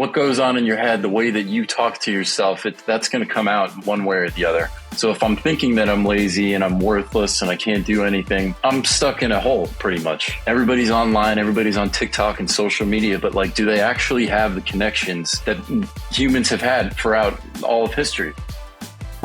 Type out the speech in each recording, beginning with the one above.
what goes on in your head, the way that you talk to yourself, that's going to come out one way or the other. So if I'm thinking that I'm lazy and I'm worthless and I can't do anything, I'm stuck in a hole pretty much. Everybody's online, everybody's on TikTok and social media, but like, do they actually have the connections that humans have had throughout all of history?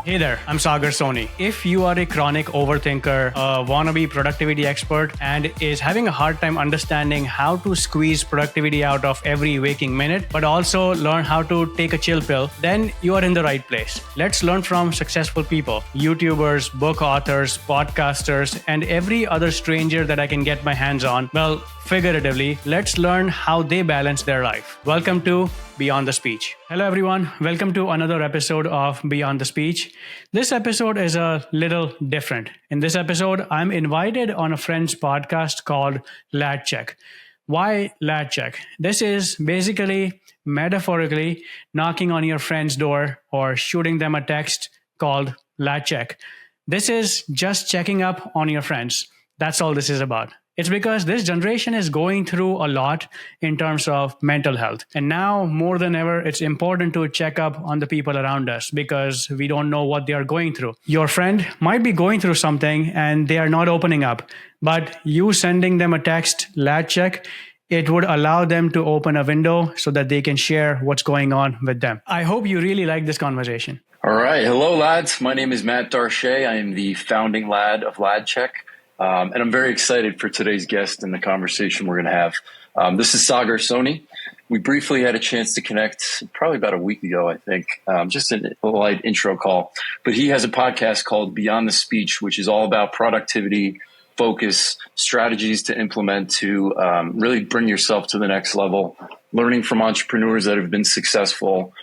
Hey there, I'm Sagar Soni. If you are a chronic overthinker, a wannabe productivity expert, and is having a hard time understanding how to squeeze productivity out of every waking minute, but also learn how to take a chill pill, then you are in the right place. Let's learn from successful people, YouTubers, book authors, podcasters, and every other stranger that I can get my hands on. Well, figuratively, let's learn how they balance their life. Welcome to Beyond the Speech. Hello everyone, welcome to another episode of Beyond the Speech. This episode is a little different. In this episode, I'm invited on a friend's podcast called Lad Check. Why Lad Check? This is basically metaphorically knocking on your friend's door or shooting them a text called Lad Check. This is just checking up on your friends. That's all this is about. It's because this generation is going through a lot in terms of mental health. And now more than ever, it's important to check up on the people around us because we don't know what they are going through. Your friend might be going through something and they are not opening up, but you sending them a text, Lad Check, it would allow them to open a window so that they can share what's going on with them. I hope you really like this conversation. All right. Hello, lads. My name is Matt Darche. I am the founding lad of Lad Check. And I'm very excited for today's guest and the conversation we're going to have. This is Sagar Soni. We briefly had a chance to connect probably about a week ago, I think, just a light intro call. But he has a podcast called Beyond the Speech, which is all about productivity, focus, strategies to implement to really bring yourself to the next level, learning from entrepreneurs that have been successful.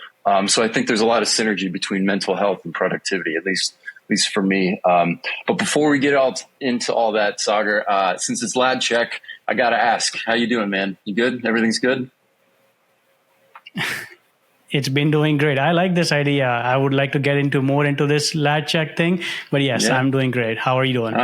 So I think there's a lot of synergy between mental health and productivity, at least for me. But before we get into all that, Sagar, since it's Lad Check, I got to ask, how you doing, man? You good? Everything's good? It's been doing great. I like this idea. I would like to get more into this Lad Check thing. But yes, yeah. I'm doing great. How are you doing?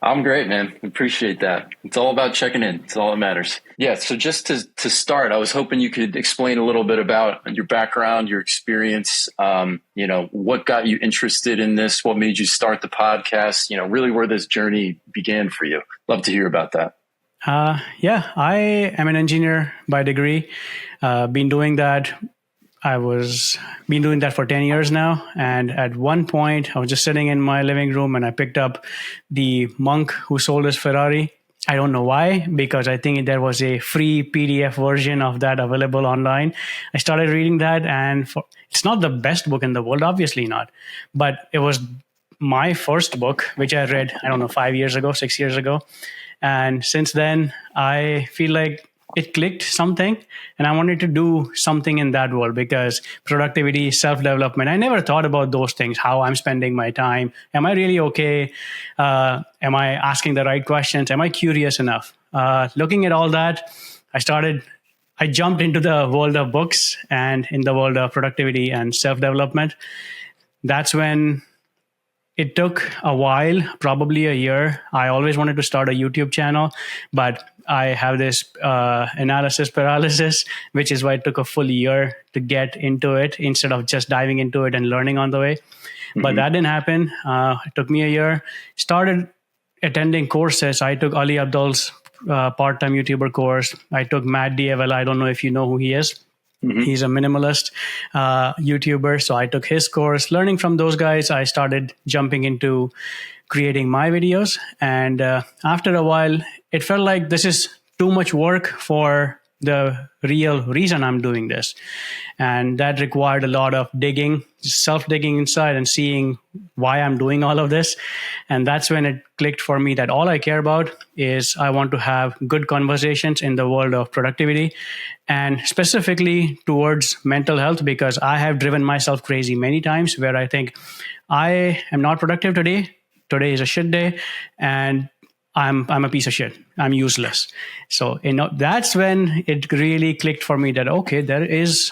I'm great, man. Appreciate that. It's all about checking in. It's all that matters. Yeah. So just to start, I was hoping you could explain a little bit about your background, your experience, what got you interested in this, what made you start the podcast, really where this journey began for you. Love to hear about that. Yeah, I am an engineer by degree. Been doing that. Been doing that for 10 years now. And at one point, I was just sitting in my living room and I picked up the Monk Who Sold His Ferrari. I don't know why, because I think there was a free PDF version of that available online. I started reading that, and it's not the best book in the world, obviously not. But it was my first book, which I read, 6 years ago. And since then, I feel like it clicked something and I wanted to do something in that world because productivity, self-development, I never thought about those things, how I'm spending my time. Am I really okay? Am I asking the right questions? Am I curious enough? Looking at all that, I jumped into the world of books and in the world of productivity and self-development. That's when it took a while, probably a year. I always wanted to start a YouTube channel, but I have this analysis paralysis, which is why it took a full year to get into it instead of just diving into it and learning on the way. Mm-hmm. But that didn't happen. It took me a year. Started attending courses. I took Ali Abdul's part-time YouTuber course. I took Matt D'Avella. I don't know if you know who he is. Mm-hmm. He's a minimalist YouTuber. So I took his course. Learning from those guys, I started jumping into creating my videos. And after a while, it felt like this is too much work for the real reason I'm doing this. And that required a lot of digging, self-digging inside and seeing why I'm doing all of this. And that's when it clicked for me that all I care about is I want to have good conversations in the world of productivity and specifically towards mental health, because I have driven myself crazy many times where I think I am not productive today. Today is a shit day and I'm a piece of shit. I'm useless. So, that's when it really clicked for me that, okay, there is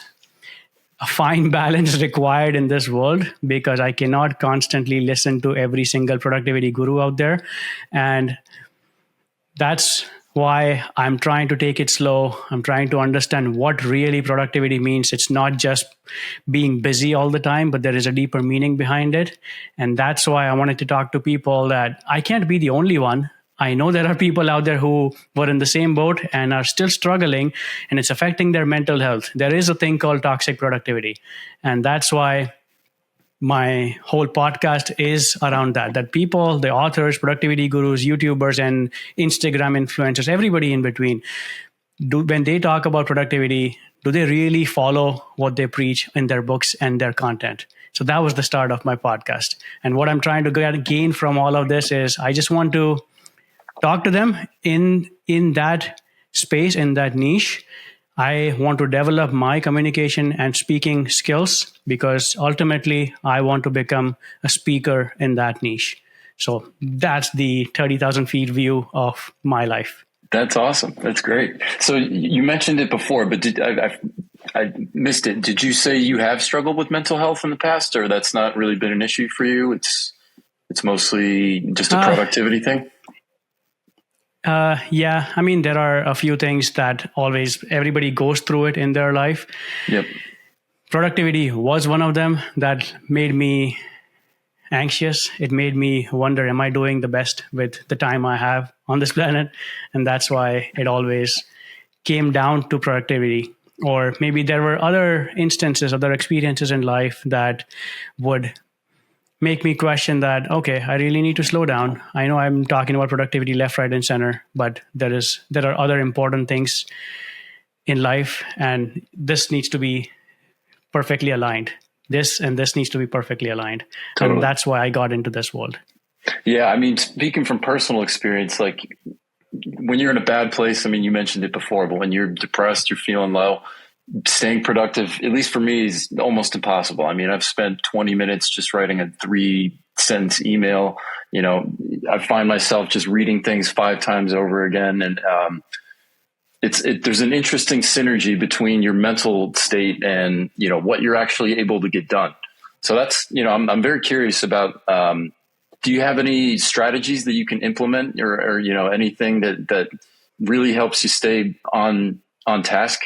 a fine balance required in this world because I cannot constantly listen to every single productivity guru out there. And that's why I'm trying to take it slow. I'm trying to understand what really productivity means. It's not just being busy all the time, but there is a deeper meaning behind it. And that's why I wanted to talk to people that I can't be the only one. I know there are people out there who were in the same boat and are still struggling, and it's affecting their mental health. There is a thing called toxic productivity. And that's why my whole podcast is around that people, the authors, productivity gurus, YouTubers, and Instagram influencers, everybody in between, when they talk about productivity, do they really follow what they preach in their books and their content? So that was the start of my podcast. And what I'm trying to gain from all of this is I just want to talk to them in that space, in that niche. I want to develop my communication and speaking skills because ultimately I want to become a speaker in that niche. So that's the 30,000 feet view of my life. That's awesome. That's great. So you mentioned it before, but I missed it. Did you say you have struggled with mental health in the past, or that's not really been an issue for you? It's mostly just a productivity thing? Yeah, I mean, there are a few things that everybody goes through it in their life. Yep. Productivity was one of them that made me anxious. It made me wonder, am I doing the best with the time I have on this planet? And that's why it always came down to productivity. Or maybe there were other instances, other experiences in life that would make me question that, okay, I really need to slow down. I know I'm talking about productivity left, right, and center, but there are other important things in life, and this needs to be perfectly aligned. This and this needs to be perfectly aligned. Totally. And that's why I got into this world. Yeah, I mean, speaking from personal experience, like when you're in a bad place, I mean, you mentioned it before, but when you're depressed, you're feeling low, staying productive, at least for me, is almost impossible. I mean, I've spent 20 minutes just writing a 3-sentence email. You know, I find myself just reading things 5 times over again. And there's an interesting synergy between your mental state and, you know, what you're actually able to get done. So that's, you know, I'm very curious about, do you have any strategies that you can implement or you know, anything that really helps you stay on task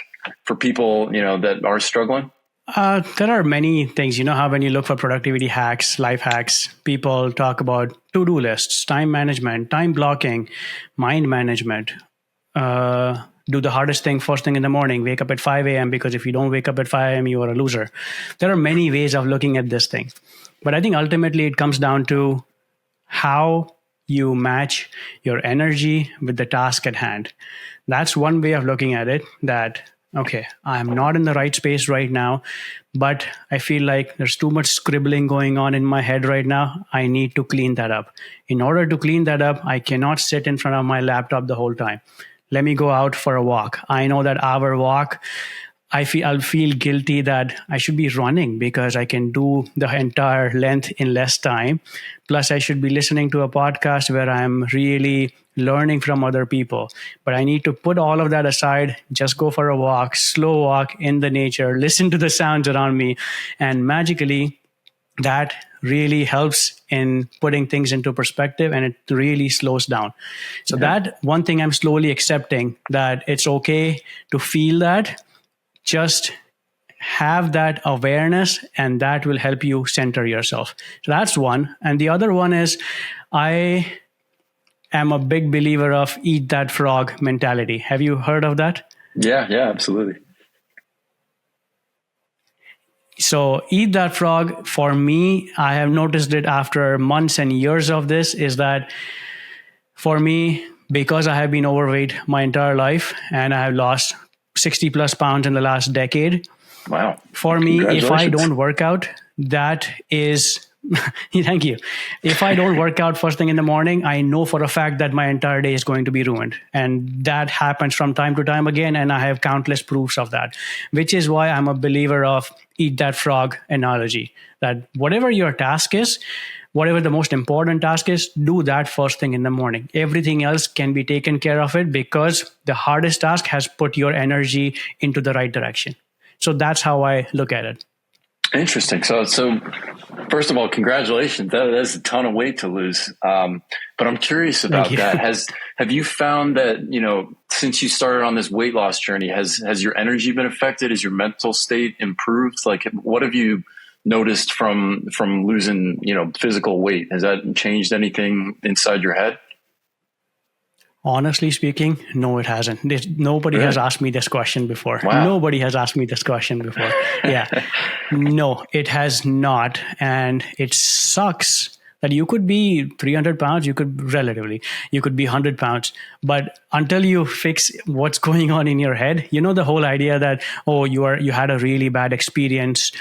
for people, you know, that are struggling? There are many things. You know how when you look for productivity hacks, life hacks, people talk about to-do lists, time management, time blocking, mind management. Do the hardest thing first thing in the morning, wake up at 5 a.m. because if you don't wake up at 5 a.m., you are a loser. There are many ways of looking at this thing. But I think ultimately it comes down to how you match your energy with the task at hand. That's one way of looking at it, that okay, I'm not in the right space right now, but I feel like there's too much scribbling going on in my head right now. I need to clean that up. In order to clean that up, I cannot sit in front of my laptop the whole time. Let me go out for a walk. I know that hour walk, I'll feel guilty that I should be running because I can do the entire length in less time. Plus, I should be listening to a podcast where I'm really learning from other people. But I need to put all of that aside, just go for a walk, slow walk in the nature, listen to the sounds around me. And magically, that really helps in putting things into perspective, and it really slows down. So that one thing I'm slowly accepting, that it's okay to feel that. Just have that awareness, and that will help you center yourself. So that's one. And the other one is, I am a big believer of eat that frog mentality. Have you heard of that? Yeah, absolutely. So eat that frog, for me, I have noticed it after months and years of this, is that for me, because I have been overweight my entire life and I have lost 60 plus pounds in the last decade. Wow. For me, if I don't work out, that is, thank you. If I don't work out first thing in the morning, I know for a fact that my entire day is going to be ruined. And that happens from time to time again. And I have countless proofs of that, which is why I'm a believer of eat that frog analogy, that whatever your task is, whatever the most important task is, do that first thing in the morning. Everything else can be taken care of it because the hardest task has put your energy into the right direction. So that's how I look at it. Interesting. So first of all, congratulations. That's a ton of weight to lose. But I'm curious Thank about you. that. Have you found that, since you started on this weight loss journey, has your energy been affected? Has your mental state improved? Like, what have you noticed from losing, physical weight? Has that changed anything inside your head? Honestly speaking, no, it hasn't. Nobody has Really? asked me this question before. Wow. Nobody has asked me this question before. Yeah. No, it has not. And it sucks that you could be 300 pounds, you could be 100 pounds. But until you fix what's going on in your head, the whole idea that, oh, you had a really bad experience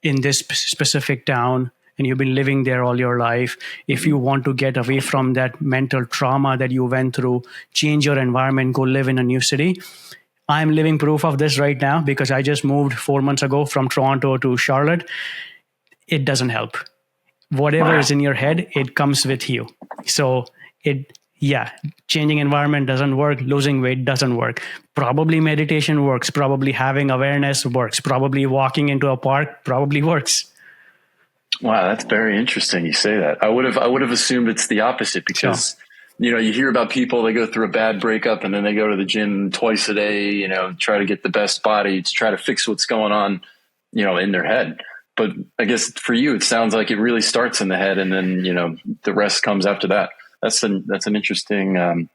in this specific town and you've been living there all your life. If you want to get away from that mental trauma that you went through, change your environment, go live in a new city. I'm living proof of this right now because I just moved 4 months ago from Toronto to Charlotte. It doesn't help. Whatever Wow. is in your head, it comes with you. So changing environment doesn't work. Losing weight doesn't work. Probably meditation works. Probably having awareness works. Probably walking into a park probably works. Wow, that's very interesting. You say that. I would have assumed it's the opposite because, you hear about people, they go through a bad breakup and then they go to the gym twice a day, try to get the best body to try to fix what's going on, in their head. But I guess for you, it sounds like it really starts in the head and then, the rest comes after that. That's an interesting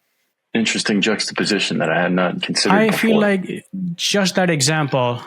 juxtaposition that I had not considered I before. feel like just that example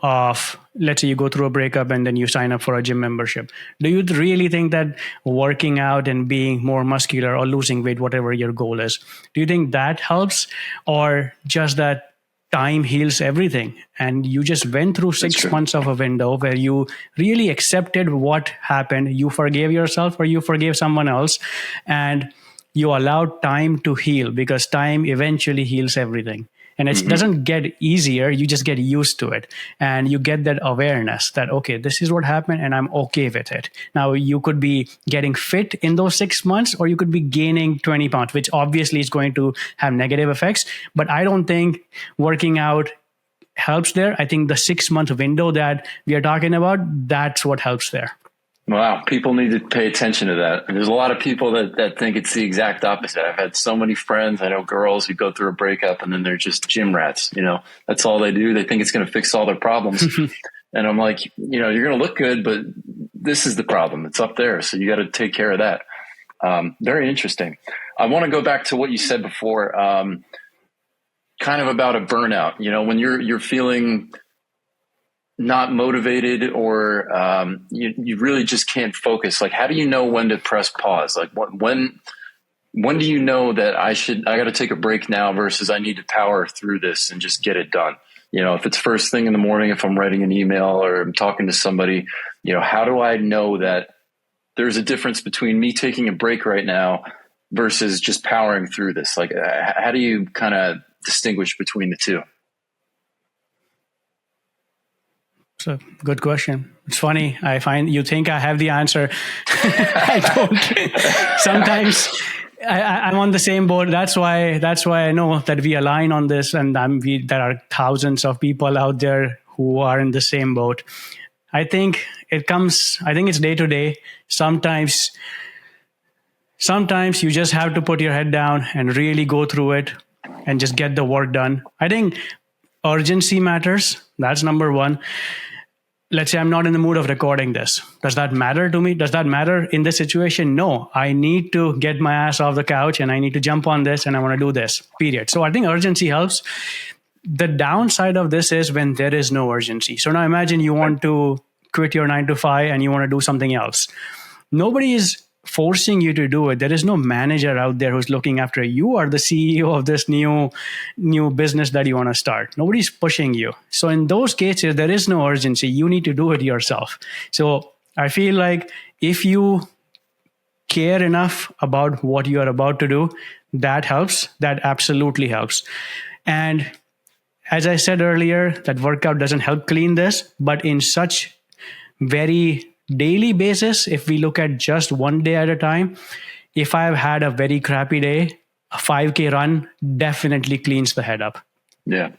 of, let's say you go through a breakup and then you sign up for a gym membership. Do you really think that working out and being more muscular or losing weight, whatever your goal is, do you think that helps, or just that time heals everything and you just went through 6 months of a window where you really accepted what happened, you forgave yourself or you forgave someone else, and you allowed time to heal, because time eventually heals everything. And it doesn't get easier, you just get used to it. And you get that awareness that, okay, this is what happened and I'm okay with it. Now, you could be getting fit in those 6 months, or you could be gaining 20 pounds, which obviously is going to have negative effects. But I don't think working out helps there. I think the 6 month window that we are talking about, that's what helps there. Wow, people need to pay attention to that. And there's a lot of people that think it's the exact opposite. I've had so many friends, I know girls who go through a breakup and then they're just gym rats. That's all they do. They think it's going to fix all their problems. And I'm like, you're going to look good, but this is the problem. It's up there. So you got to take care of that. Very interesting. I want to go back to what you said before, kind of about a burnout. When you're feeling not motivated, or you really just can't focus. Like, how do you know when to press pause? Like, when do you know that I got to take a break now versus I need to power through this and just get it done? If it's first thing in the morning, if I'm writing an email or I'm talking to somebody, how do I know that there's a difference between me taking a break right now versus just powering through this? Like, how do you kind of distinguish between the two? So, good question. It's funny. I find you think I have the answer. I don't. Sometimes I'm on the same boat. That's why I know that we align on this, and there are thousands of people out there who are in the same boat. I think it's day to day. Sometimes you just have to put your head down and really go through it and just get the work done. I think urgency matters. That's number one. Let's say I'm not in the mood of recording this. Does that matter to me? Does that matter in this situation? No, I need to get my ass off the couch and I need to jump on this and I want to do this, period. So I think urgency helps. The downside of this is when there is no urgency. So now imagine you want to quit your 9 to 5 and you want to do something else. Nobody is forcing you to do it. There is no manager out there who's looking after you. You are the CEO of this new business that you want to start. Nobody's pushing you. So in those cases, there is no urgency. You need to do it yourself. So I feel like if you care enough about what you are about to do, that helps. That absolutely helps. And as I said earlier, that workout doesn't help clean this, but in such very daily basis, if we look at just one day at a time, if I've had a very crappy day, a 5K run definitely cleans the head up. Yeah.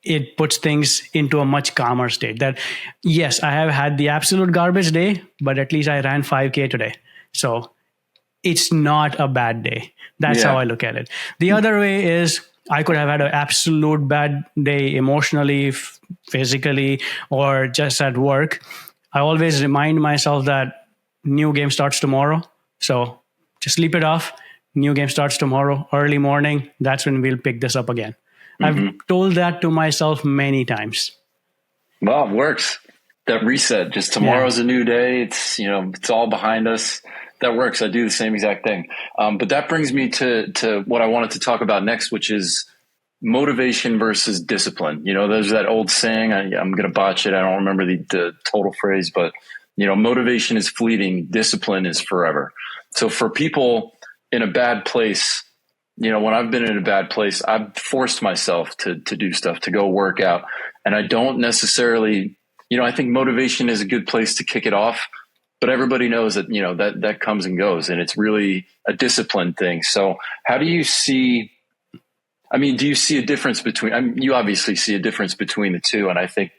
it puts things into a much calmer state. That yes, I have had the absolute garbage day, but at least I ran 5K today. So it's not a bad day. That's how I look at it. The other way is I could have had an absolute bad day emotionally, physically, or just at work. I always remind myself that new game starts tomorrow. So just sleep it off. New game starts tomorrow, early morning. That's when we'll pick this up again. I've told that to myself many times. Well, it works. That reset, just tomorrow's a new day. It's, it's all behind us. That works. I do the same exact thing. But that brings me to what I wanted to talk about next, which is motivation versus discipline. There's that old saying, I'm going to botch it. I don't remember the total phrase, but motivation is fleeting. Discipline is forever. So for people in a bad place, when I've been in a bad place, I've forced myself to do stuff, to go work out. And I don't necessarily, I think motivation is a good place to kick it off, but everybody knows that, that comes and goes, and it's really a discipline thing. So how do you see, do you see a difference between, you obviously see a difference between the two. And I think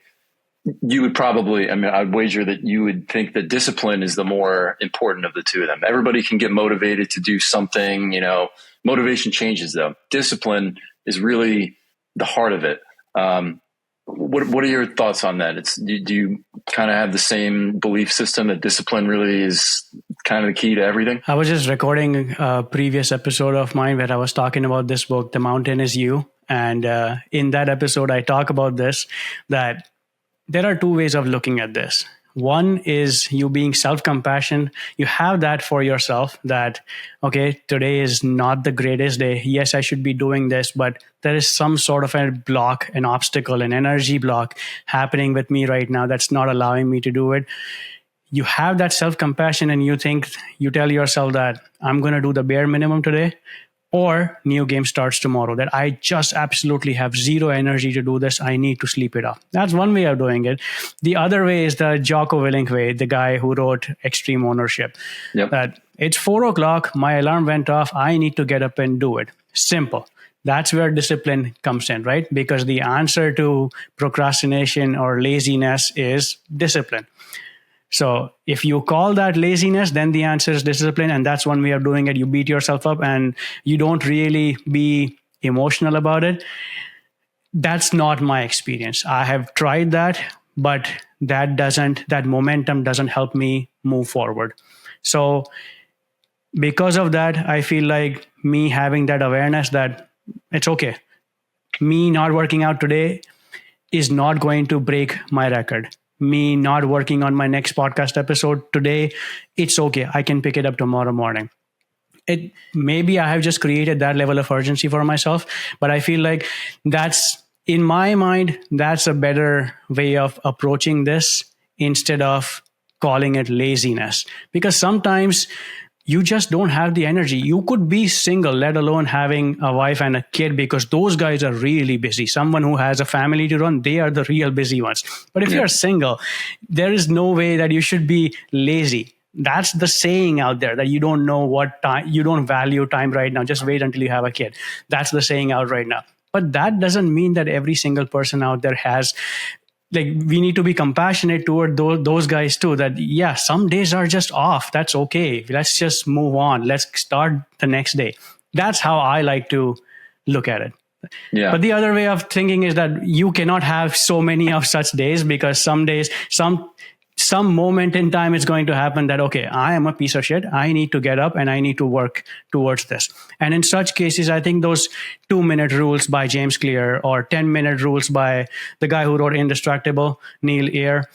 you would probably, I'd wager that you would think that discipline is the more important of the two of them. Everybody can get motivated to do something, motivation changes though. Discipline is really the heart of it. What are your thoughts on that? Do you kind of have the same belief system that discipline really is kind of the key to everything? I was just recording a previous episode of mine where I was talking about this book, The Mountain Is You. And in that episode, I talk about this, that there are two ways of looking at this. One is you being self-compassion. You have that for yourself that, okay, today is not the greatest day. Yes, I should be doing this, but there is some sort of a block, an obstacle, an energy block happening with me right now that's not allowing me to do it. You have that self-compassion and you tell yourself that I'm going to do the bare minimum today, or new game starts tomorrow, that I just absolutely have zero energy to do this. I need to sleep it off. That's one way of doing it. The other way is the Jocko Willink way, the guy who wrote Extreme Ownership. Yep. That it's 4:00, my alarm went off, I need to get up and do it. Simple. That's where discipline comes in, right? Because the answer to procrastination or laziness is discipline. So if you call that laziness, then the answer is discipline. And that's one way of doing it. You beat yourself up and you don't really be emotional about it. That's not my experience. I have tried that, but that momentum doesn't help me move forward. So because of that, I feel like me having that awareness that it's okay. Me not working out today is not going to break my record. Me not working on my next podcast episode today, it's okay. I can pick it up tomorrow morning. Maybe I have just created that level of urgency for myself, but I feel like that's, in my mind, that's a better way of approaching this instead of calling it laziness. Because sometimes you just don't have the energy. You could be single, let alone having a wife and a kid, because those guys are really busy. Someone who has a family to run, they are the real busy ones. But if you're single, there is no way that you should be lazy. That's the saying out there, that you don't know what time, you don't value time right now. Just wait until you have a kid. That's the saying out right now. But that doesn't mean that every single person out there has, we need to be compassionate toward those guys too, that some days are just off. That's okay. Let's just move on. Let's start the next day. That's how I like to look at it. Yeah. But the other way of thinking is that you cannot have so many of such days, because some days, some moment in time it's going to happen that, okay, I am a piece of shit. I need to get up and I need to work towards this. And in such cases, I think those 2-minute rules by James Clear or 10-minute rules by the guy who wrote Indistractable, Neil Ayre,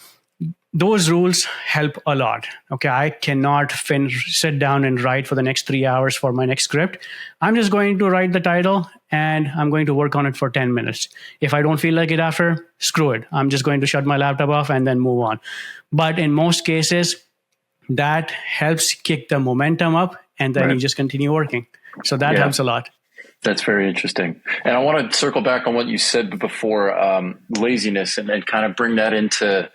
those rules help a lot. Okay, I cannot sit down and write for the next 3 hours for my next script. I'm just going to write the title and I'm going to work on it for 10 minutes. If I don't feel like it after, screw it. I'm just going to shut my laptop off and then move on. But in most cases, that helps kick the momentum up, and then you just continue working. So that helps a lot. That's very interesting. And I want to circle back on what you said before, laziness, and then kind of bring that into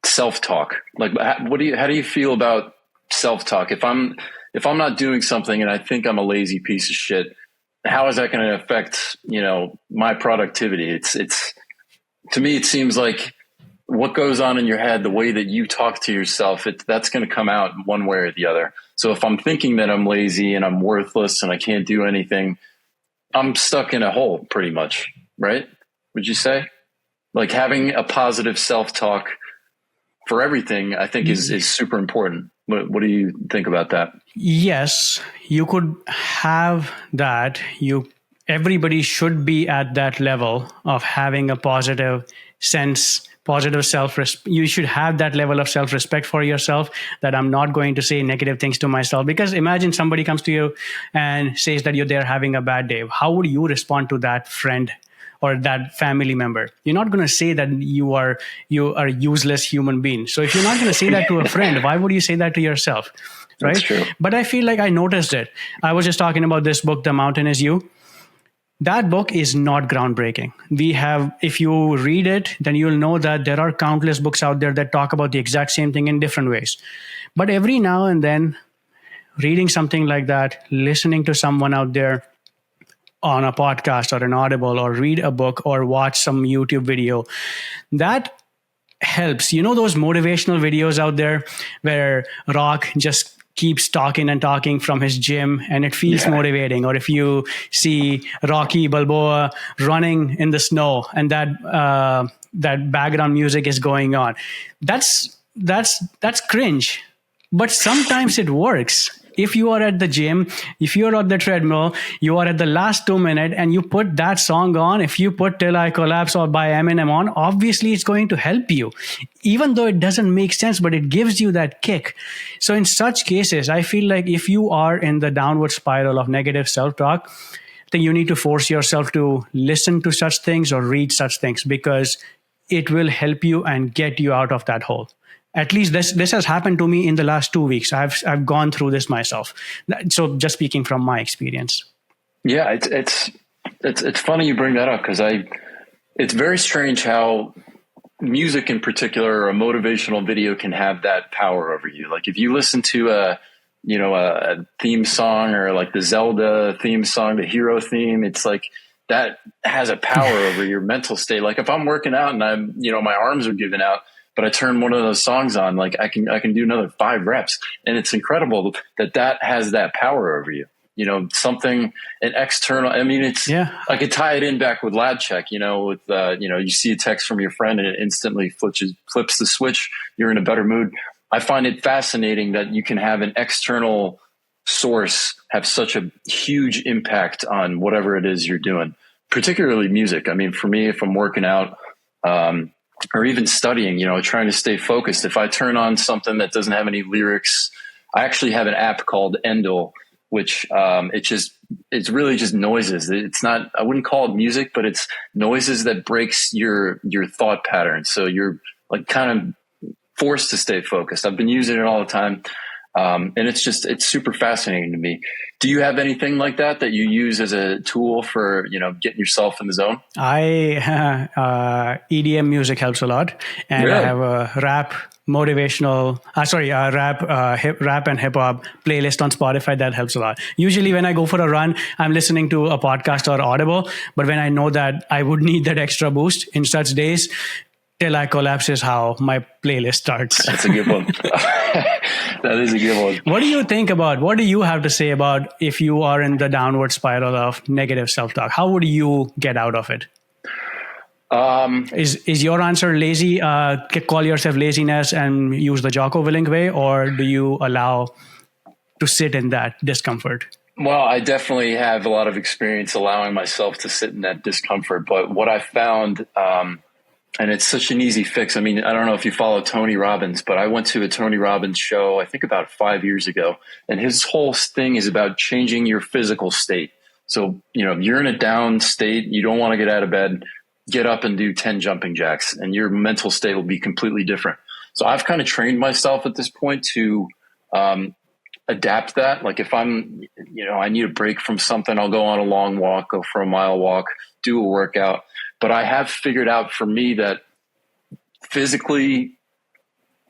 self-talk. Like, how do you feel about self-talk? If I'm not doing something and I think I'm a lazy piece of shit, how is that going to affect, my productivity? to me, it seems like what goes on in your head, the way that you talk to yourself, that's going to come out one way or the other. So if I'm thinking that I'm lazy and I'm worthless and I can't do anything, I'm stuck in a hole pretty much, right? Would you say? Like having a positive self-talk for everything, I think is super important. What do you think about that? Yes, you could have that. Everybody should be at that level of having a positive sense, positive you should have that level of self-respect for yourself, that I'm not going to say negative things to myself. Because imagine somebody comes to you and says that they're having a bad day. How would you respond to that friend or that family member? You're not going to say that you are a useless human being. So if you're not going to say that to a friend, why would you say that to yourself? Right? That's true. But I feel like I noticed it. I was just talking about this book, The Mountain Is You. That book is not groundbreaking. If you read it, then you'll know that there are countless books out there that talk about the exact same thing in different ways. But every now and then, reading something like that, listening to someone out there on a podcast or an Audible, or read a book or watch some YouTube video, that helps. You know those motivational videos out there where Rock just keeps talking and talking from his gym and it feels motivating? Or if you see Rocky Balboa running in the snow and that background music is going on, that's cringe, but sometimes it works. If you are at the gym, if you're on the treadmill, you are at the last 2 minutes and you put that song on, if you put Till I Collapse or by Eminem on, obviously it's going to help you, even though it doesn't make sense, but it gives you that kick. So in such cases, I feel like if you are in the downward spiral of negative self-talk, then you need to force yourself to listen to such things or read such things, because it will help you and get you out of that hole. At least this has happened to me in the last 2 weeks. I've gone through this myself. So just speaking from my experience. Yeah, it's funny you bring that up, because it's very strange how music in particular or a motivational video can have that power over you. Like if you listen to a theme song, or like the Zelda theme song, the hero theme, it's like that has a power over your mental state. Like if I'm working out and I'm, my arms are giving out, but I turn one of those songs on, like I can do another 5 reps. And it's incredible that has that power over you. Something, an external, I could tie it in back with Lad Check, with, you see a text from your friend and it instantly flips the switch. You're in a better mood. I find it fascinating that you can have an external source have such a huge impact on whatever it is you're doing, particularly music. I mean, for me, if I'm working out, or even studying, trying to stay focused. If I turn on something that doesn't have any lyrics, I actually have an app called Endel, which it's really just noises. It's not, I wouldn't call it music, but it's noises that breaks your thought pattern. So you're like kind of forced to stay focused. I've been using it all the time. And it's super fascinating to me. Do you have anything like that you use as a tool for, getting yourself in the zone? EDM music helps a lot. And really? I have a rap rap and hip hop playlist on Spotify that helps a lot. Usually when I go for a run, I'm listening to a podcast or Audible, but when I know that I would need that extra boost in such days, Till I Collapse is how my playlist starts. That's a good one. That is a good one. What do you have to say about if you are in the downward spiral of negative self-talk? How would you get out of it? Is your answer lazy? Call yourself laziness and use the Jocko Willink way, or do you allow to sit in that discomfort? Well, I definitely have a lot of experience allowing myself to sit in that discomfort. But what I found, and it's such an easy fix. I mean, I don't know if you follow Tony Robbins, but I went to a Tony Robbins show, I think about 5 years ago, and his whole thing is about changing your physical state. So, you're in a down state, you don't want to get out of bed, get up and do 10 jumping jacks, and your mental state will be completely different. So I've kind of trained myself at this point to adapt that. Like if I'm, I need a break from something, I'll go on a long walk, go for a mile walk, do a workout. But I have figured out for me that physically,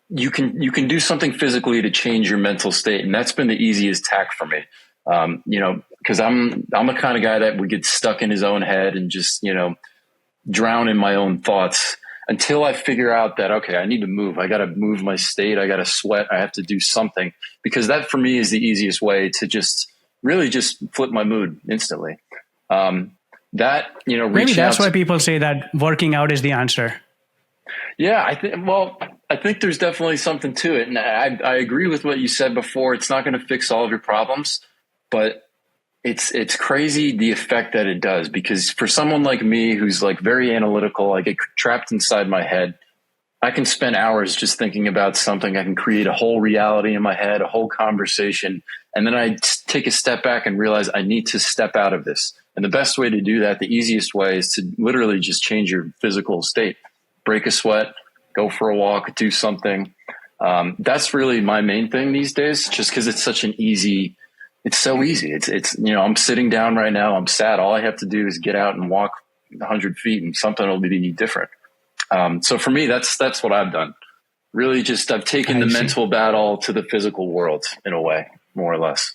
you can do something physically to change your mental state, and that's been the easiest tack for me. Because I'm the kind of guy that would get stuck in his own head and just drown in my own thoughts until I figure out that, okay, I need to move. I got to move my state. I got to sweat. I have to do something, because that for me is the easiest way to just really just flip my mood instantly. Maybe that's why people say that working out is the answer. Yeah, I think there's definitely something to it. And I agree with what you said before. It's not going to fix all of your problems, but it's crazy the effect that it does, because for someone like me, who's like very analytical, I get trapped inside my head. I can spend hours just thinking about something. I can create a whole reality in my head, a whole conversation. And then I take a step back and realize I need to step out of this. And the best way to do that, the easiest way, is to literally just change your physical state. Break a sweat, go for a walk, do something. That's really my main thing these days, just because it's so easy. It's I'm sitting down right now. I'm sad. All I have to do is get out and walk 100 feet and something will be different. So for me, that's what I've done. Really just, I've taken the mental battle to the physical world in a way, more or less,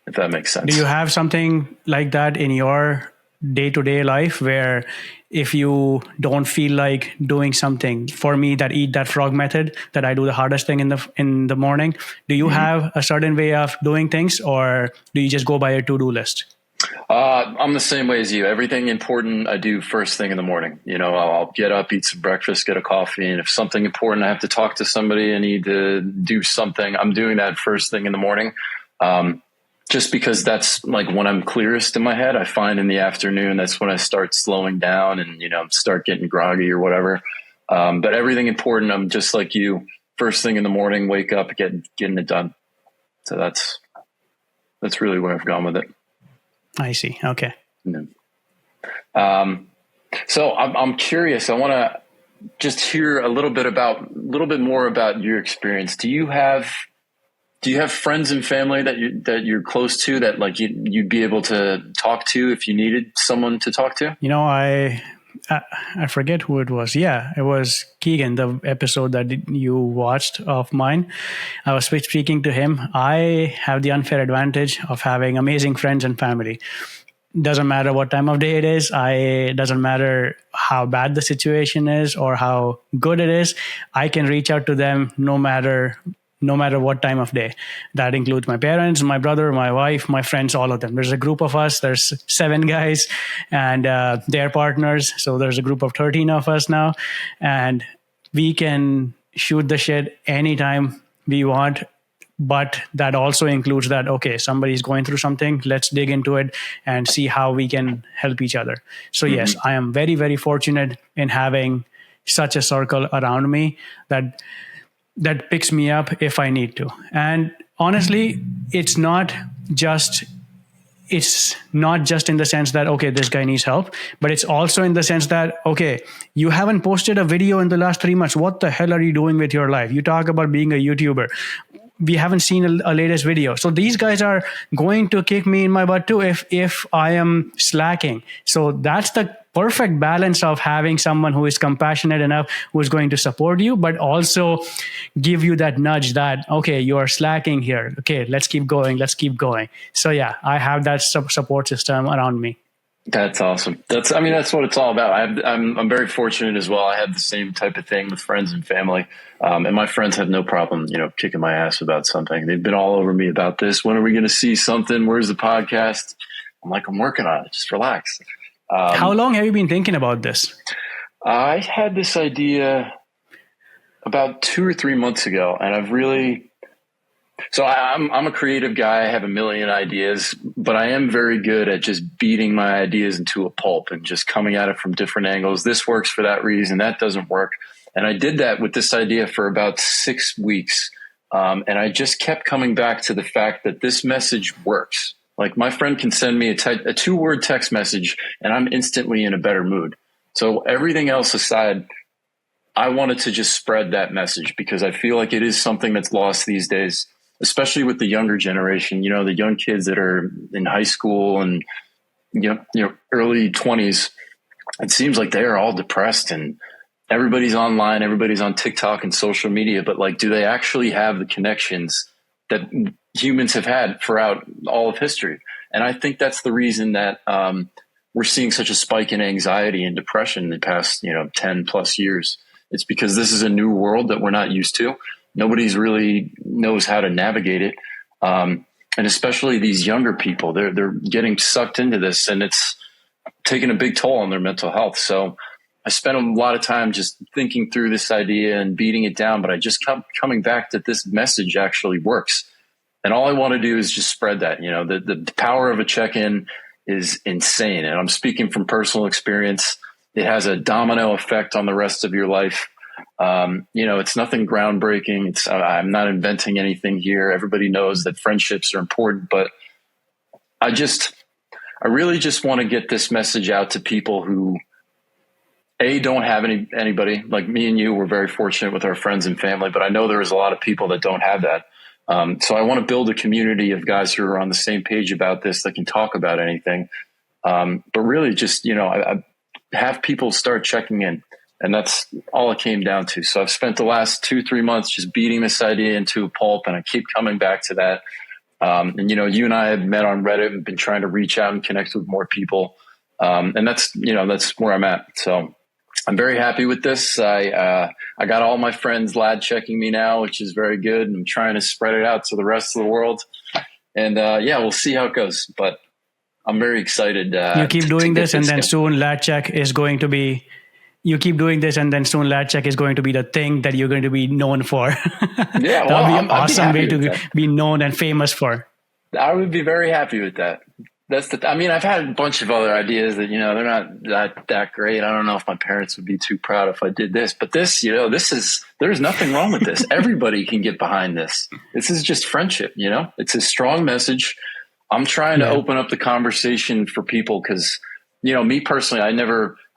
if that makes sense. Do you have something like that in your day-to-day life, where if you don't feel like doing something, for me, that eat that frog method, that I do the hardest thing in the morning, do you have a certain way of doing things, or do you just go by a to-do list? I'm the same way as you. Everything important I do first thing in the morning. I'll get up, eat some breakfast, get a coffee. And if something important, I have to talk to somebody, I need to do something, I'm doing that first thing in the morning. Just because that's like when I'm clearest in my head. I find in the afternoon, that's when I start slowing down and, start getting groggy or whatever. But everything important, I'm just like you, first thing in the morning, wake up, getting it done. So that's really where I've gone with it. I see. Okay. Yeah. So I'm curious. I want to just hear a little bit more about your experience. Do you have friends and family that you're close to, that like you'd be able to talk to if you needed someone to talk to? I forget who it was. Yeah, it was Keegan, the episode that you watched of mine. I was speaking to him. I have the unfair advantage of having amazing friends and family. Doesn't matter what time of day it is. Doesn't matter how bad the situation is or how good it is. I can reach out to them no matter what time of day. That includes my parents, my brother, my wife, my friends, all of them. There's a group of us. There's 7 guys and their partners. So there's a group of 13 of us now. And we can shoot the shit anytime we want. But that also includes that, okay, somebody's going through something. Let's dig into it and see how we can help each other. So yes, I am very, very fortunate in having such a circle around me that picks me up if I need to. And honestly, it's not just in the sense that, okay, this guy needs help, but it's also in the sense that, okay, you haven't posted a video in the last 3 months. What the hell are you doing with your life? You talk about being a YouTuber. We haven't seen a latest video. So these guys are going to kick me in my butt too if I am slacking. So that's the perfect balance of having someone who is compassionate enough, who is going to support you, but also give you that nudge that, okay, you're slacking here. Okay, let's keep going. So yeah, I have that support system around me. That's awesome. That's what it's all about. I'm very fortunate as well. I have the same type of thing with friends and family. And my friends have no problem, kicking my ass about something. They've been all over me about this. When are we going to see something? Where's the podcast? I'm like, I'm working on it. Just relax. How long have you been thinking about this? I had this idea about 2 or 3 months ago, and I'm a creative guy. I have a million ideas, but I am very good at just beating my ideas into a pulp and just coming at it from different angles. This works for that reason. That doesn't work. And I did that with this idea for about 6 weeks. And I just kept coming back to the fact that this message works. Like, my friend can send me a 2-word text message and I'm instantly in a better mood. So everything else aside, I wanted to just spread that message because I feel like it is something that's lost these days, especially with the younger generation, the young kids that are in high school and, early 20s. It seems like they are all depressed and everybody's online, everybody's on TikTok and social media, but like, do they actually have the connections that humans have had throughout all of history? And I think that's the reason that we're seeing such a spike in anxiety and depression in the past, 10 plus years. It's because this is a new world that we're not used to. Nobody's really knows how to navigate it. And especially these younger people, they're getting sucked into this, and it's taking a big toll on their mental health. So I spent a lot of time just thinking through this idea and beating it down, but I just kept coming back that this message actually works. And all I want to do is just spread that. The power of a check-in is insane. And I'm speaking from personal experience. It has a domino effect on the rest of your life. It's nothing groundbreaking. I'm not inventing anything here. Everybody knows that friendships are important, but I really just want to get this message out to people who don't have anybody like me and you. We're very fortunate with our friends and family, but I know there is a lot of people that don't have that. So I want to build a community of guys who are on the same page about this, that can talk about anything. But really just, I have people start checking in, and that's all it came down to. So I've spent the last 2-3 months just beating this idea into a pulp, and I keep coming back to that. And you and I have met on Reddit and been trying to reach out and connect with more people. And that's where I'm at. So I'm very happy with this. I got all my friends lad checking me now, which is very good. And I'm trying to spread it out to the rest of the world. And we'll see how it goes. But I'm very excited. You keep doing this, and then soon Lad Check is going to be. You keep doing this, and then soon Lad Check is going to be the thing that you're going to be known for. Yeah, that would be an awesome way to be known and famous for. I would be very happy with that. I've had a bunch of other ideas that, they're not that great. I don't know if my parents would be too proud if I did this, but this, there's nothing wrong with this. Everybody can get behind this. This is just friendship, it's a strong message. I'm trying to open up the conversation for people because, me personally,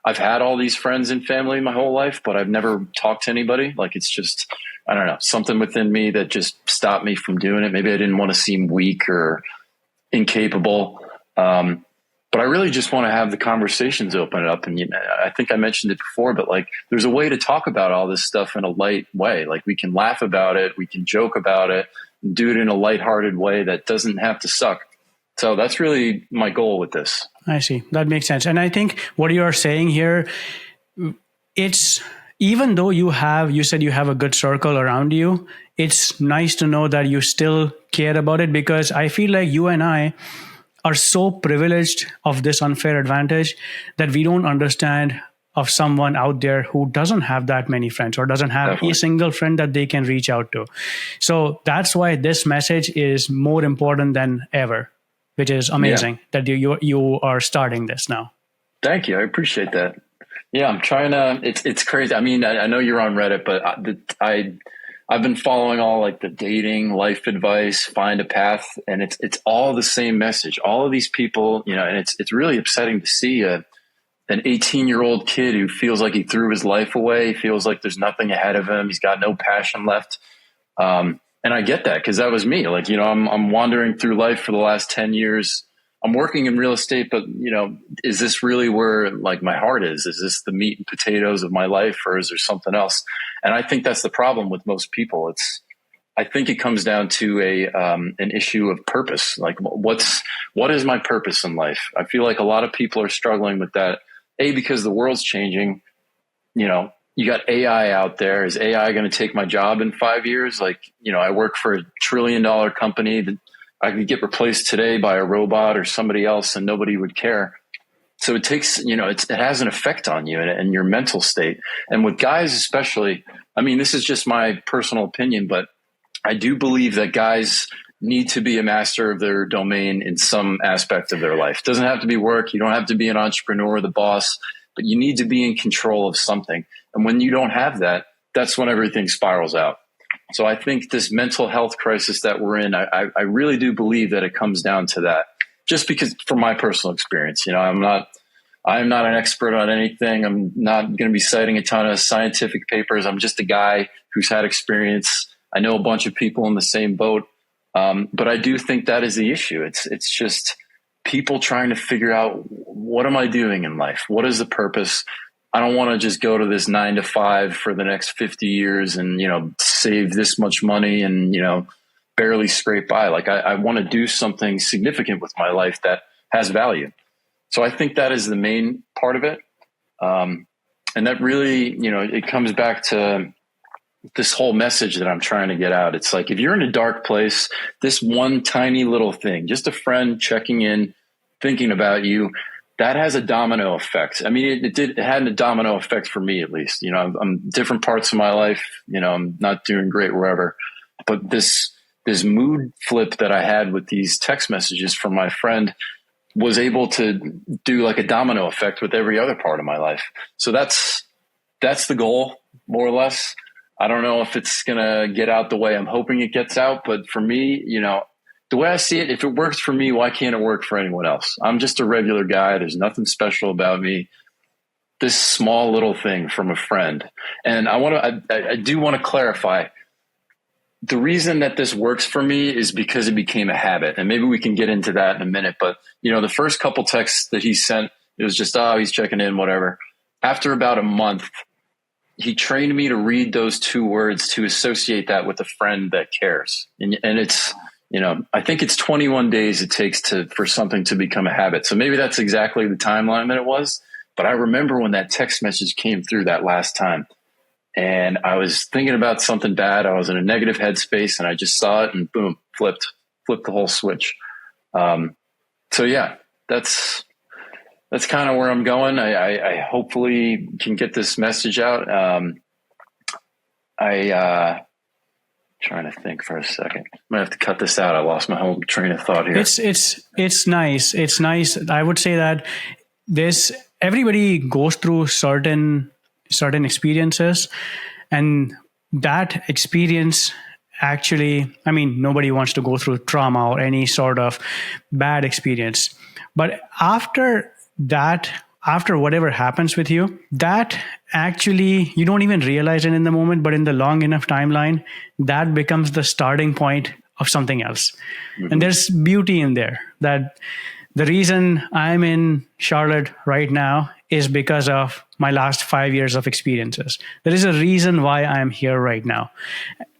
I've had all these friends and family my whole life, but I've never talked to anybody. Like, it's just, I don't know, something within me that just stopped me from doing it. Maybe I didn't want to seem weak or incapable. But I really just want to have the conversations open it up. And I think I mentioned it before, but like, there's a way to talk about all this stuff in a light way. Like, we can laugh about it. We can joke about it, do it in a lighthearted way that doesn't have to suck. So that's really my goal with this. I see. That makes sense. And I think what you're saying here, it's, even though you said you have a good circle around you, it's nice to know that you still care about it, because I feel like you and I are so privileged of this unfair advantage that we don't understand of someone out there who doesn't have that many friends or doesn't have Definitely. A single friend that they can reach out to. So that's why this message is more important than ever, which is amazing that you are starting this now. Thank you. I appreciate that. Yeah, I'm trying to, it's crazy. I mean, I know you're on Reddit, but I've been following all like the dating, life advice, find a path, and it's all the same message. All of these people, and it's really upsetting to see an 18-year-old kid who feels like he threw his life away, feels like there's nothing ahead of him. He's got no passion left. And I get that, because that was me. Like, I'm wandering through life for the last 10 years. I'm working in real estate, but is this really where like my heart is? Is this the meat and potatoes of my life, or is there something else? And I think that's the problem with most people. I think it comes down to an issue of purpose. Like, what is my purpose in life? I feel like a lot of people are struggling with that. Because the world's changing. You got AI out there. Is AI going to take my job in 5 years? Like, I work for a $1 trillion company that I could get replaced today by a robot or somebody else, and nobody would care. So it takes, it has an effect on you and your mental state. And with guys, especially, I mean, this is just my personal opinion, but I do believe that guys need to be a master of their domain in some aspect of their life. It doesn't have to be work. You don't have to be an entrepreneur, the boss, but you need to be in control of something. And when you don't have that, that's when everything spirals out. So I think this mental health crisis that we're in, I really do believe that it comes down to that. Just because, from my personal experience, I'm not an expert on anything. I'm not going to be citing a ton of scientific papers. I'm just a guy who's had experience. I know a bunch of people in the same boat. But I do think that is the issue. It's just people trying to figure out, what am I doing in life? What is the purpose? I don't want to just go to this 9 to 5 for the next 50 years and, save this much money and, barely scrape by. Like, I want to do something significant with my life that has value. So I think that is the main part of it. And that really, it comes back to this whole message that I'm trying to get out. It's like, if you're in a dark place, this one tiny little thing, just a friend checking in, thinking about you, that has a domino effect. I mean, it had a domino effect for me, at least. I'm different parts of my life, I'm not doing great wherever, but this mood flip that I had with these text messages from my friend was able to do like a domino effect with every other part of my life. So that's the goal, more or less. I don't know if it's going to get out the way I'm hoping it gets out, but for me, the way I see it, if it works for me, why can't it work for anyone else? I'm just a regular guy. There's nothing special about me. This small little thing from a friend. And I do want to clarify, the reason that this works for me is because it became a habit. And maybe we can get into that in a minute. But, the first couple texts that he sent, it was just, he's checking in, whatever. After about a month, he trained me to read those two words, to associate that with a friend that cares. And it's, I think it's 21 days it takes for something to become a habit. So maybe that's exactly the timeline that it was. But I remember when that text message came through that last time, and I was thinking about something bad. I was in a negative headspace, and I just saw it, and boom, flipped the whole switch. So yeah, that's kind of where I'm going. I hopefully can get this message out. Trying to think for a second. I might have to cut this out. I lost my whole train of thought here. It's nice. It's nice. I would say that everybody goes through certain experiences, and that experience actually, I mean, nobody wants to go through trauma or any sort of bad experience. But after whatever happens with you, that actually, you don't even realize it in the moment, but in the long enough timeline, that becomes the starting point of something else. Mm-hmm. And there's beauty in there. That the reason I'm in Charlotte right now is because of my last 5 years of experiences. There is a reason why I'm here right now.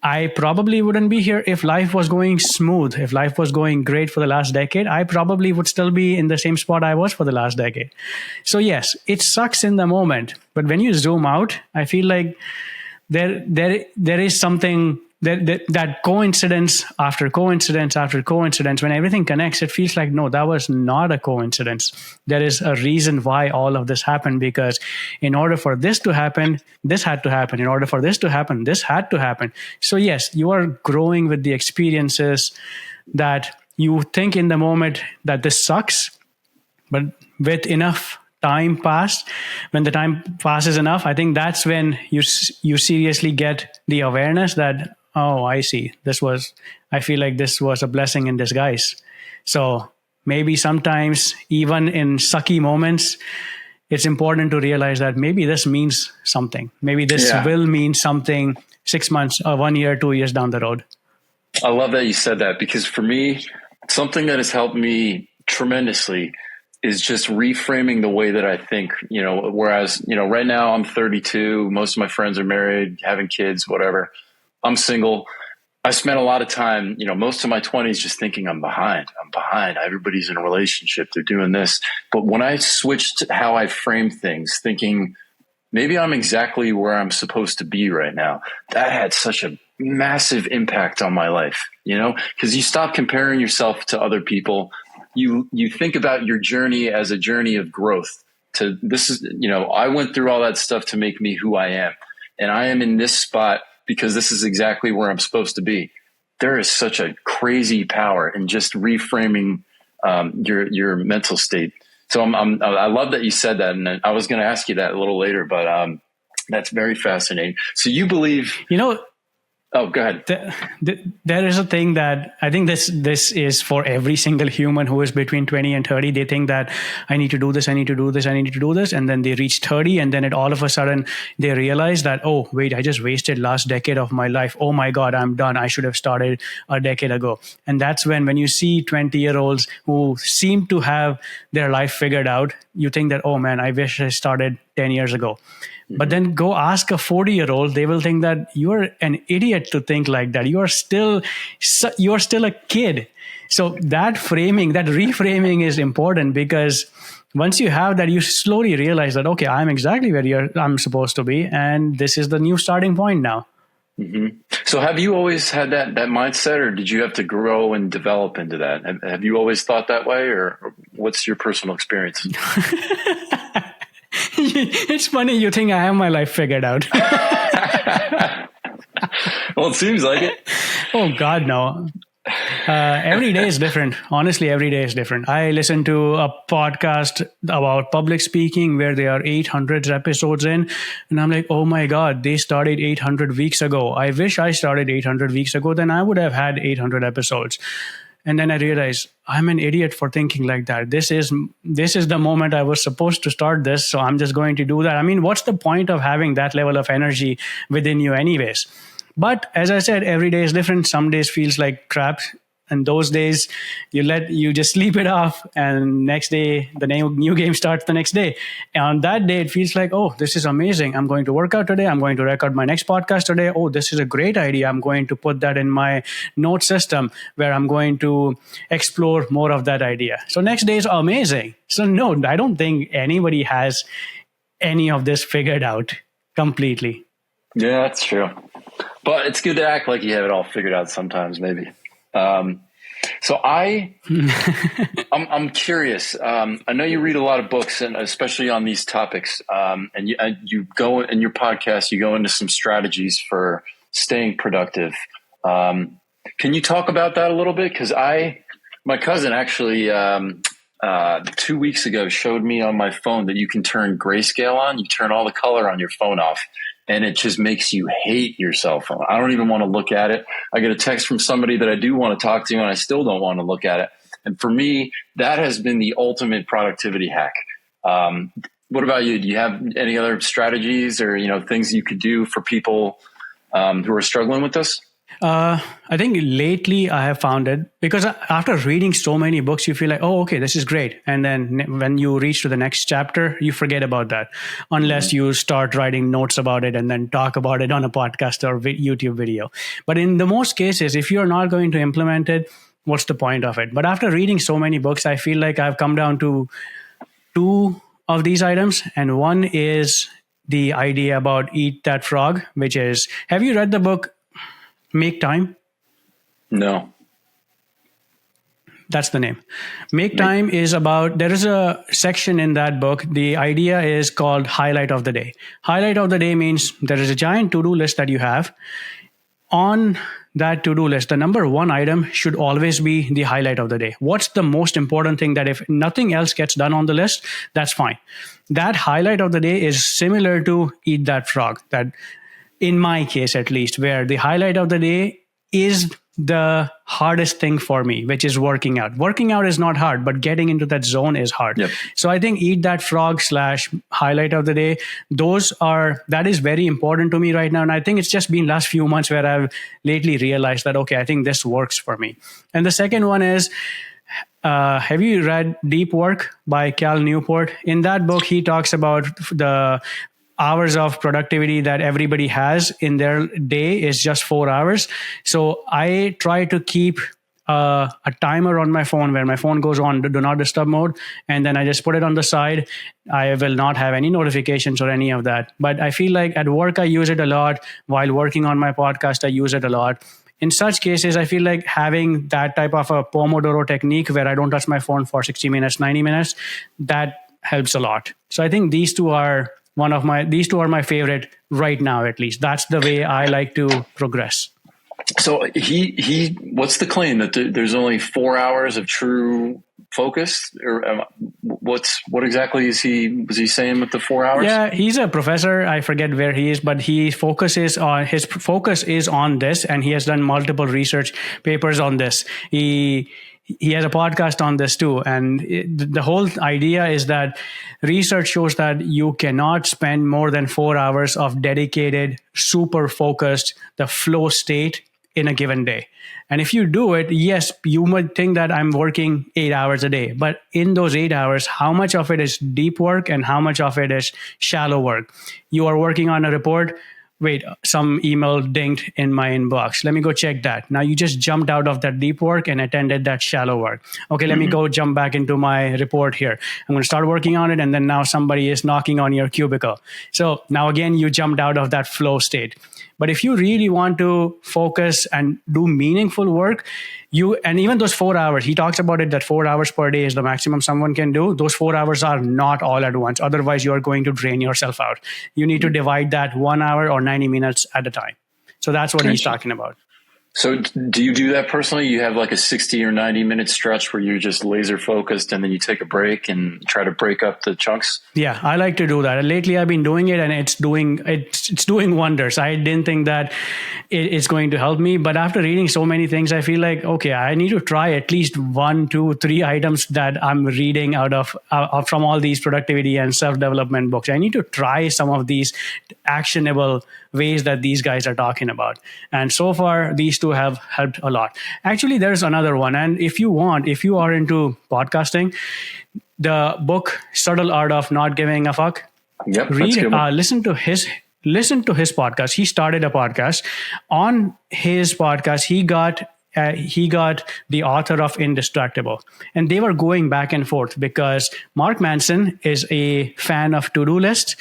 I probably wouldn't be here if life was going smooth. If life was going great for the last decade, I probably would still be in the same spot I was for the last decade. So yes, it sucks in the moment, but when you zoom out, I feel like there is something that coincidence after coincidence after coincidence, when everything connects, it feels like, no, that was not a coincidence. There is a reason why all of this happened, because in order for this to happen, this had to happen. In order for this to happen, this had to happen. So yes, you are growing with the experiences that you think in the moment that this sucks, but with enough time passed, when the time passes enough, I think that's when you seriously get the awareness that, oh, I see. I feel like this was a blessing in disguise. So maybe sometimes, even in sucky moments, it's important to realize that maybe this means something. Maybe this will mean something 6 months or 1 year, 2 years down the road. I love that you said that, because for me, something that has helped me tremendously is just reframing the way that I think, whereas, right now I'm 32, most of my friends are married, having kids, whatever. I'm single. I spent a lot of time, most of my 20s just thinking I'm behind. Everybody's in a relationship. They're doing this. But when I switched how I frame things, thinking maybe I'm exactly where I'm supposed to be right now, that had such a massive impact on my life, because you stop comparing yourself to other people. You think about your journey as a journey of growth. I went through all that stuff to make me who I am. And I am in this spot because this is exactly where I'm supposed to be. There is such a crazy power in just reframing your mental state. So I love that you said that. And I was going to ask you that a little later, but that's very fascinating. So you believe... Oh, go ahead. There is a thing that I think this is for every single human who is between 20 and 30. They think that I need to do this, I need to do this, I need to do this. And then they reach 30, and then all of a sudden they realize that, oh, wait, I just wasted last decade of my life. Oh my God, I'm done. I should have started a decade ago. And that's when you see 20-year-olds who seem to have their life figured out, you think that, oh man, I wish I started 10 years ago. But then go ask a 40-year-old, they will think that you're an idiot to think like that. You're still a kid. So that reframing is important, because once you have that, you slowly realize that, okay, I'm exactly where I'm supposed to be. And this is the new starting point now. Mm-hmm. So have you always had that mindset, or did you have to grow and develop into that? Have you always thought that way, or what's your personal experience? It's funny. You think I have my life figured out. Well, it seems like it. Oh, God, no. Every day is different. Honestly, every day is different. I listen to a podcast about public speaking where there are 800 episodes in, and I'm like, oh my God, they started 800 weeks ago. I wish I started 800 weeks ago, then I would have had 800 episodes. And then I realized I'm an idiot for thinking like that. This is the moment I was supposed to start this, so I'm just going to do that. I mean, what's the point of having that level of energy within you anyways? But as I said, every day is different. Some days feels like crap. And those days you just sleep it off, and next day the new game starts the next day. And on that day it feels like, oh, this is amazing. I'm going to work out today. I'm going to record my next podcast today. Oh, this is a great idea. I'm going to put that in my note system where I'm going to explore more of that idea. So next day is amazing. So no, I don't think anybody has any of this figured out completely. Yeah, that's true. But it's good to act like you have it all figured out sometimes, maybe. So I'm curious. I know you read a lot of books, and especially on these topics. And you go in your podcast, you go into some strategies for staying productive. Can you talk about that a little bit? Because my cousin actually 2 weeks ago showed me on my phone that you can turn grayscale on. You turn all the color on your phone off, and it just makes you hate your cell phone. I don't even want to look at it. I get a text from somebody that I do want to talk to, and I still don't want to look at it. And for me, that has been the ultimate productivity hack. What about you? Do you have any other strategies or things you could do for people who are struggling with this? I think lately I have found it, because after reading so many books, you feel like, oh, okay, this is great. And then when you reach to the next chapter, you forget about that unless you start writing notes about it and then talk about it on a podcast or YouTube video. But in the most cases, if you're not going to implement it, what's the point of it? But after reading so many books, I feel like I've come down to two of these items. And one is the idea about Eat That Frog, which is, have you read the book Make Time? No. That's the name. Make Time is about, there is a section in that book. The idea is called Highlight of the Day. Highlight of the Day means there is a giant to-do list that you have. On that to-do list, the number one item should always be the highlight of the day. What's the most important thing that if nothing else gets done on the list, that's fine. That highlight of the day is similar to Eat That Frog. That, in my case at least, where the highlight of the day is the hardest thing for me, which is working out. Working out is not hard, but getting into that zone is hard. Yep. So I think Eat That Frog / highlight of the day, that is very important to me right now. And I think it's just been last few months where I've lately realized that, okay, I think this works for me. And the second one is, have you read Deep Work by Cal Newport? In that book, he talks about the hours of productivity that everybody has in their day is just 4 hours. So I try to keep a timer on my phone where my phone goes on do not disturb mode, and then I just put it on the side. I will not have any notifications or any of that. But I feel like at work I use it a lot. While working on my podcast, I use it a lot. In such cases, I feel like having that type of a Pomodoro technique where I don't touch my phone for 60 minutes, 90 minutes, that helps a lot. So I think these two are my favorite right now, at least. That's the way I like to progress. So he what's the claim that there's only 4 hours of true focus, or what exactly was he saying with the 4 hours? Yeah, he's a professor. I forget where he is, but his focus is on this, and he has done multiple research papers on this. He has a podcast on this too. And the whole idea is that research shows that you cannot spend more than 4 hours of dedicated, super focused, the flow state in a given day. And if you do it, yes, you might think that I'm working 8 hours a day. But in those 8 hours, how much of it is deep work and how much of it is shallow work? You are working on a report. wait, some email dinged in my inbox. Let me go check that. Now you just jumped out of that deep work and attended that shallow work. Okay, let me go jump back into my report here. I'm going to start working on it. And then now somebody is knocking on your cubicle. So now again, you jumped out of that flow state. But if you really want to focus and do meaningful work, and even those 4 hours, he talks about it that 4 hours per day is the maximum someone can do. Those 4 hours are not all at once. Otherwise, you are going to drain yourself out. You need to divide that 1 hour or 90 minutes at a time. So that's what he's talking about. So do you do that personally? You have like a 60 or 90 minute stretch where you're just laser focused and then you take a break and try to break up the chunks? Yeah, I like to do that. Lately, I've been doing it and it's doing wonders. I didn't think that it's going to help me, but after reading so many things, I feel like, okay, I need to try at least 1, 2, 3 items that I'm reading out of from all these productivity and self-development books. I need to try some of these actionable ways that these guys are talking about. And so far, these two have helped a lot. Actually, there's another one. And if you are into podcasting, the book Subtle Art of Not Giving a Fuck. Yep. Listen to his podcast. He started a podcast. On his podcast, he got the author of Indistractable, and they were going back and forth because Mark Manson is a fan of to-do lists,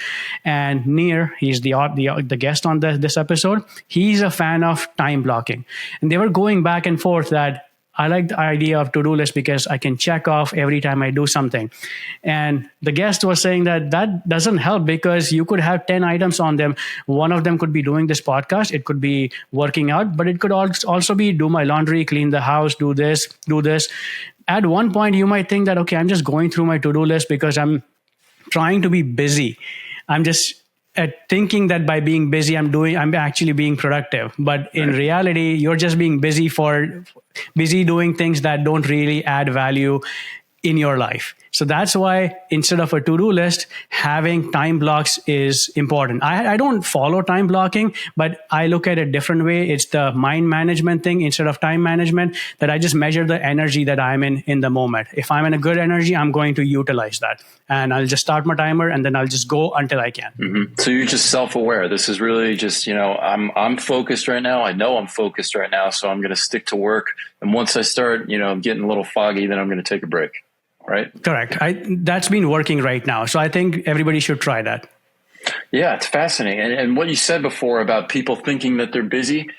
and Nir, he's the guest on this episode, he's a fan of time blocking, and they were going back and forth that I like the idea of to-do list because I can check off every time I do something. And the guest was saying that doesn't help because you could have 10 items on them. One of them could be doing this podcast. It could be working out, but it could also be do my laundry, clean the house, do this. At one point, you might think that, okay, I'm just going through my to-do list because I'm trying to be busy. I'm just thinking that by being busy, I'm actually being productive. But in reality, you're just being busy doing things that don't really add value in your life. So that's why instead of a to-do list, having time blocks is important. I don't follow time blocking, but I look at it a different way. It's the mind management thing instead of time management, that I just measure the energy that I'm in the moment. If I'm in a good energy, I'm going to utilize that. And I'll just start my timer and then I'll just go until I can. Mm-hmm. So you're just self-aware. This is really just, I'm focused right now. I know I'm focused right now, so I'm going to stick to work. And once I start, getting a little foggy, then I'm going to take a break. Right? Correct. That's been working right now. So I think everybody should try that. Yeah, it's fascinating. And what you said before about people thinking that they're busy,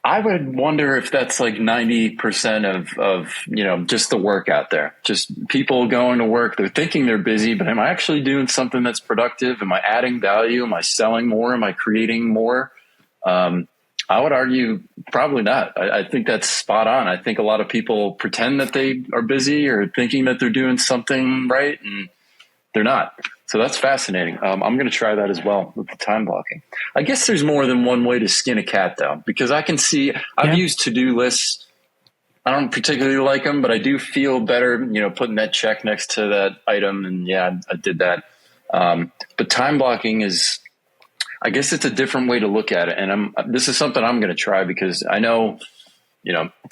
I would wonder if that's like 90% of just the work out there. Just people going to work, they're thinking they're busy, but am I actually doing something that's productive? Am I adding value? Am I selling more? Am I creating more? I would argue probably not. I think that's spot on. I think a lot of people pretend that they are busy or thinking that they're doing something right, and they're not. So that's fascinating. I'm going to try that as well with the time blocking. I guess there's more than one way to skin a cat, though, because I can see I've used to-do lists. I don't particularly like them, but I do feel better, putting that check next to that item. And yeah, I did that. But time blocking is, I guess it's a different way to look at it. And this is something I'm going to try because I know,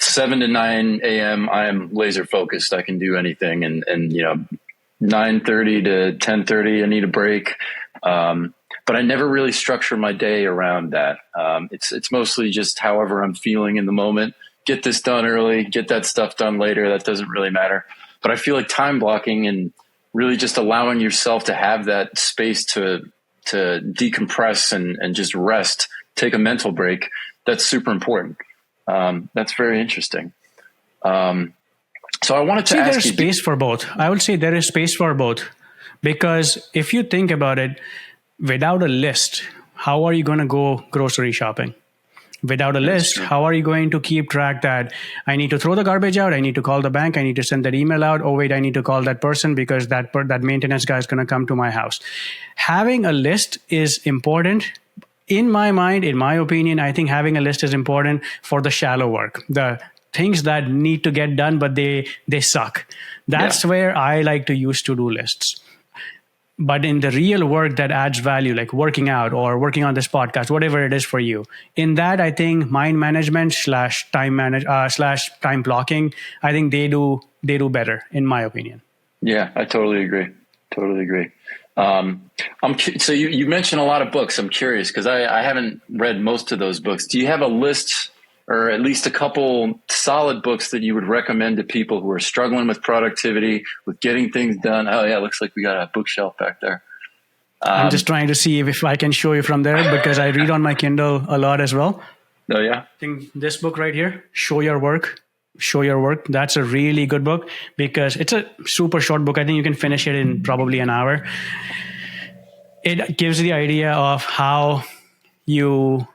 7 to 9 a.m. I am laser focused. I can do anything. And 9:30 to 10:30, I need a break. But I never really structure my day around that. It's mostly just however I'm feeling in the moment. Get this done early, get that stuff done later. That doesn't really matter. But I feel like time blocking and really just allowing yourself to have that space to decompress and just rest, take a mental break. That's super important. That's very interesting. So I wanted to ask you. There's space for both. I would say there is space for both, because if you think about it, without a list, how are you going to go grocery shopping? Without a list, how are you going to keep track that I need to throw the garbage out, I need to call the bank, I need to send that email out, oh wait, I need to call that person because that maintenance guy is going to come to my house. Having a list is important. In my mind, in my opinion, I think having a list is important for the shallow work, the things that need to get done, but they suck. That's where I like to use to-do lists. But in the real work that adds value, like working out or working on this podcast, whatever it is for you, in that, I think mind management / time blocking, I think they do better, in my opinion. Yeah, I totally agree. So you mentioned a lot of books. I'm curious because I haven't read most of those books. Do you have a list or at least a couple solid books that you would recommend to people who are struggling with productivity, with getting things done? Oh yeah, looks like we got a bookshelf back there. I'm just trying to see if I can show you from there because I read on my Kindle a lot as well. Oh yeah. I think this book right here, Show Your Work. Show Your Work. That's a really good book because it's a super short book. I think you can finish it in probably an hour. It gives the idea of how you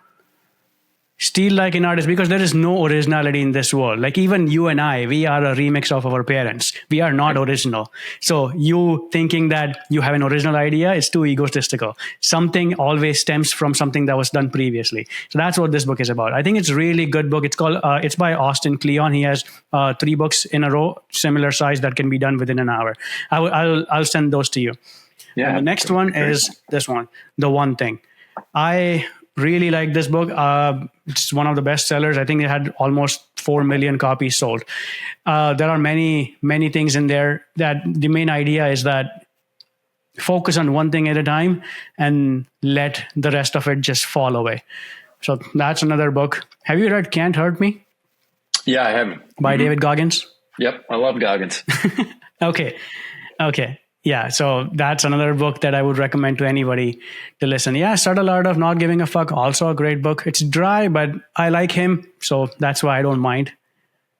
steal like an artist because there is no originality in this world. Like even you and I, we are a remix of our parents. We are not original. So you thinking that you have an original idea is too egotistical. Something always stems from something that was done previously. So that's what this book is about. I think it's a really good book. It's called, it's by Austin Kleon. He has 3 books in a row, similar size that can be done within an hour. I'll send those to you. Yeah. And the next one is this one, The One Thing. I really like this book. It's one of the best sellers. I think it had almost 4 million copies sold. There are many, many things in there that the main idea is that focus on one thing at a time and let the rest of it just fall away. So that's another book. Have you read Can't Hurt Me? Yeah, I have. By David Goggins? Yep. I love Goggins. Okay. Yeah, so that's another book that I would recommend to anybody to listen. Yeah, Subtle Art of Not Giving a Fuck, also a great book. It's dry, but I like him, so that's why I don't mind.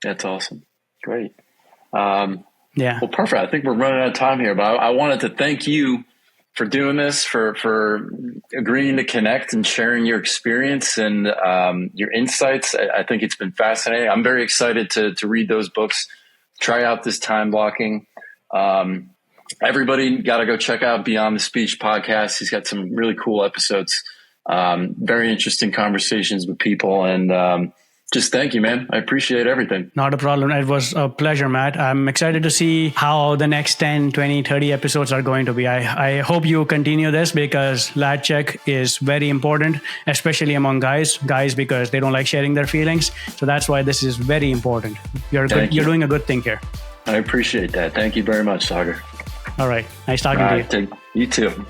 That's awesome. Great. Yeah. Well, perfect. I think we're running out of time here, but I wanted to thank you for doing this, for agreeing to connect and sharing your experience and your insights. I think it's been fascinating. I'm very excited to read those books, try out this time blocking. Everybody got to go check out Beyond the Speech podcast. He's got some really cool episodes, very interesting conversations with people. And just thank you, man. I appreciate everything. Not a problem. It was a pleasure, Matt. I'm excited to see how the next 10, 20, 30 episodes are going to be. I hope you continue this because lad check is very important, especially among guys because they don't like sharing their feelings. So that's why this is very important. You're doing a good thing here. I appreciate that. Thank you very much, Sagar. All right. Nice talking to you. You too.